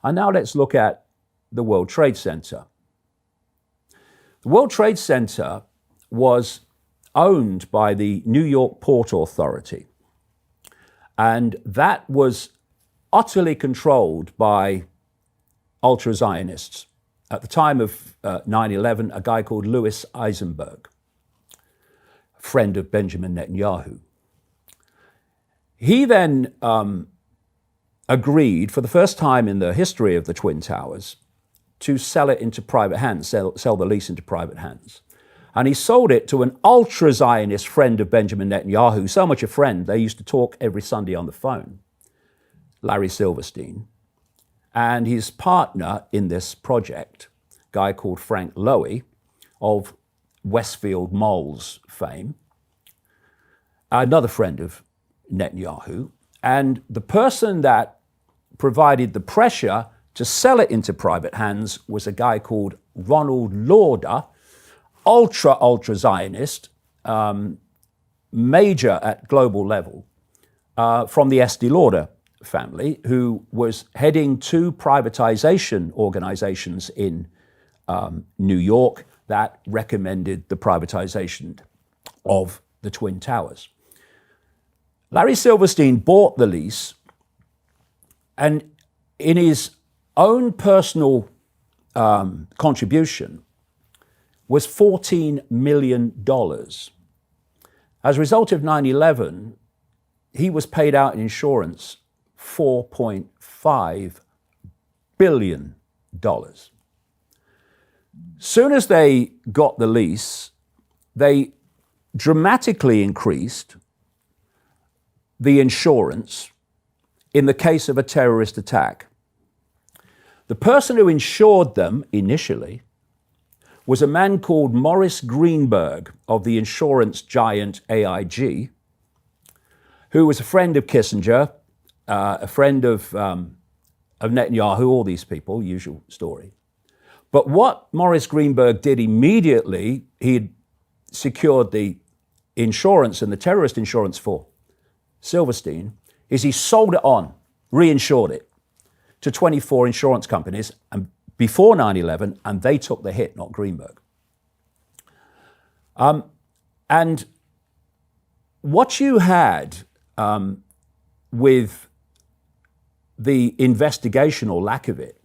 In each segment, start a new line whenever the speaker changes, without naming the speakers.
And now let's look at the World Trade Center. The World Trade Center was owned by the New York Port Authority, and that was utterly controlled by ultra-Zionists. At the time of 9/11, a guy called Louis Eisenberg, a friend of Benjamin Netanyahu. He then agreed, for the first time in the history of the Twin Towers, to sell it into private hands, sell the lease into private hands. And he sold it to an ultra-Zionist friend of Benjamin Netanyahu, so much a friend, they used to talk every Sunday on the phone, Larry Silverstein. And his partner in this project, a guy called Frank Lowy of Westfield Moles fame, another friend of Netanyahu. And the person that provided the pressure to sell it into private hands was a guy called Ronald Lauder, ultra-Zionist, major at global level, from the Estee Lauder family, who was heading two privatization organizations in New York that recommended the privatization of the Twin Towers. Larry Silverstein bought the lease, and in his own personal contribution was $14 million. As a result of 9/11, he was paid out in insurance $4.5 billion. Soon as they got the lease, they dramatically increased the insurance in the case of a terrorist attack. The person who insured them initially was a man called Morris Greenberg of the insurance giant AIG, who was a friend of Kissinger, a friend of Netanyahu, all these people, usual story. But what Morris Greenberg did immediately, he had secured the insurance and the terrorist insurance for Silverstein, is he sold it on, reinsured it to 24 insurance companies and before 9/11, and they took the hit, not Greenberg. And what you had with the investigation or lack of it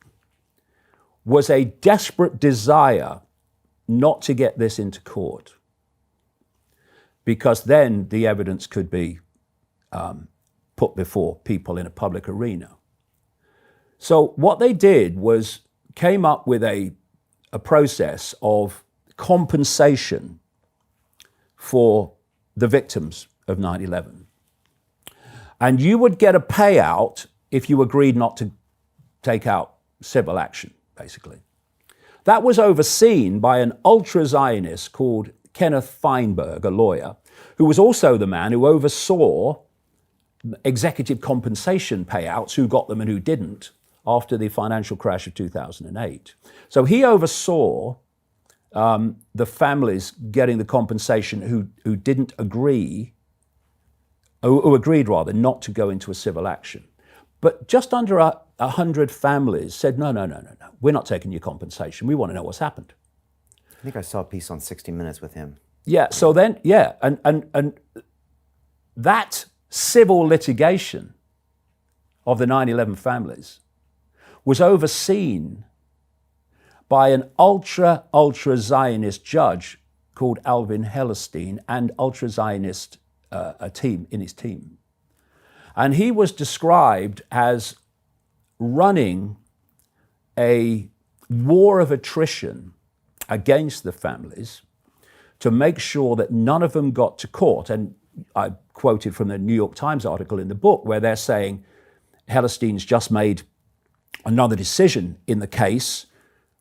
was a desperate desire not to get this into court, because then the evidence could be put before people in a public arena. So what they did was came up with a process of compensation for the victims of 9/11. And you would get a payout if you agreed not to take out civil action, basically. That was overseen by an ultra-Zionist called Kenneth Feinberg, a lawyer, who was also the man who oversaw executive compensation payouts, who got them and who didn't, after the financial crash of 2008. So he oversaw the families getting the compensation who didn't agree, who agreed rather, not to go into a civil action. But just under 100 families said, no, we're not taking your compensation. We want to know what's happened.
I think I saw a piece on 60 Minutes with him.
Yeah, so then, yeah, and that civil litigation of the 9/11 families was overseen by an ultra-Zionist judge called Alvin Hellerstein and ultra-Zionist a team in his team. And he was described as running a war of attrition against the families to make sure that none of them got to court. And I quoted from the New York Times article in the book where they're saying Hellerstein's just made another decision in the case,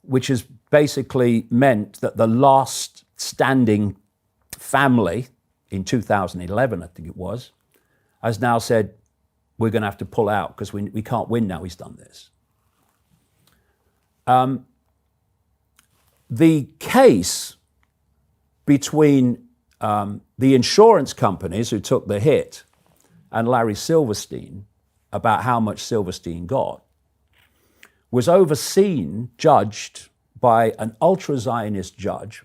which has basically meant that the last standing family in 2011, I think it was, has now said, we're going to have to pull out because we can't win now he's done this. The case between the insurance companies who took the hit and Larry Silverstein about how much Silverstein got was overseen, judged by an ultra-Zionist judge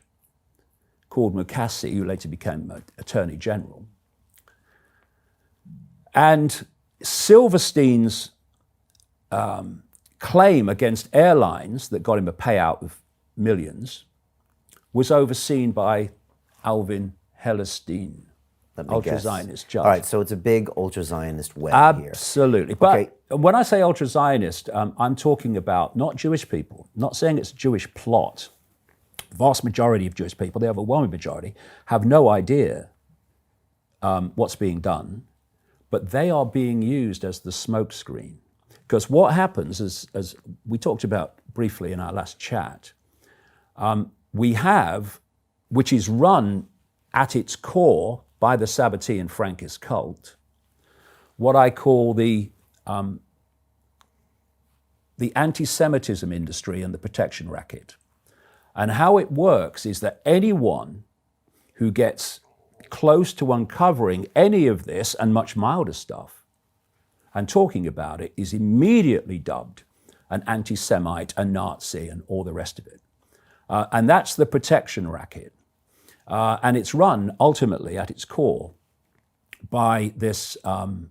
called Mukasey, who later became Attorney General. And Silverstein's claim against airlines that got him a payout of millions was overseen by Alvin Hellerstein, ultra-Zionist judge.
All right, so it's a big ultra-Zionist web here.
Absolutely. But when I say ultra-Zionist, I'm talking about not Jewish people, not saying it's a Jewish plot. The vast majority of Jewish people, the overwhelming majority, have no idea what's being done, but they are being used as the smokescreen. Because what happens, as we talked about briefly in our last chat, we have, which is run at its core by the Sabbatean Frankist cult, what I call the anti-Semitism industry and the protection racket. And how it works is that anyone who gets close to uncovering any of this and much milder stuff and talking about it is immediately dubbed an anti-Semite, a Nazi, and all the rest of it. And that's the protection racket. And it's run ultimately at its core by this Sabbatean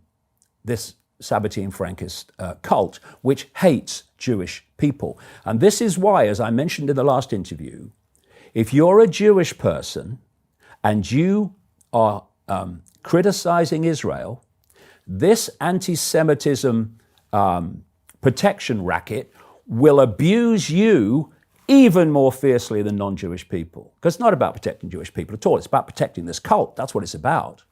Frankist cult, which hates Jewish people. And this is why, as I mentioned in the last interview, if you're a Jewish person and you are criticizing Israel, this anti-Semitism protection racket will abuse you even more fiercely than non-Jewish people. Because it's not about protecting Jewish people at all. It's about protecting this cult. That's what it's about.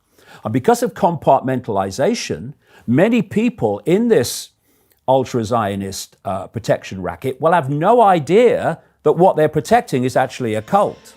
And because of compartmentalization, many people in this ultra-Zionist protection racket will have no idea that what they're protecting is actually a cult.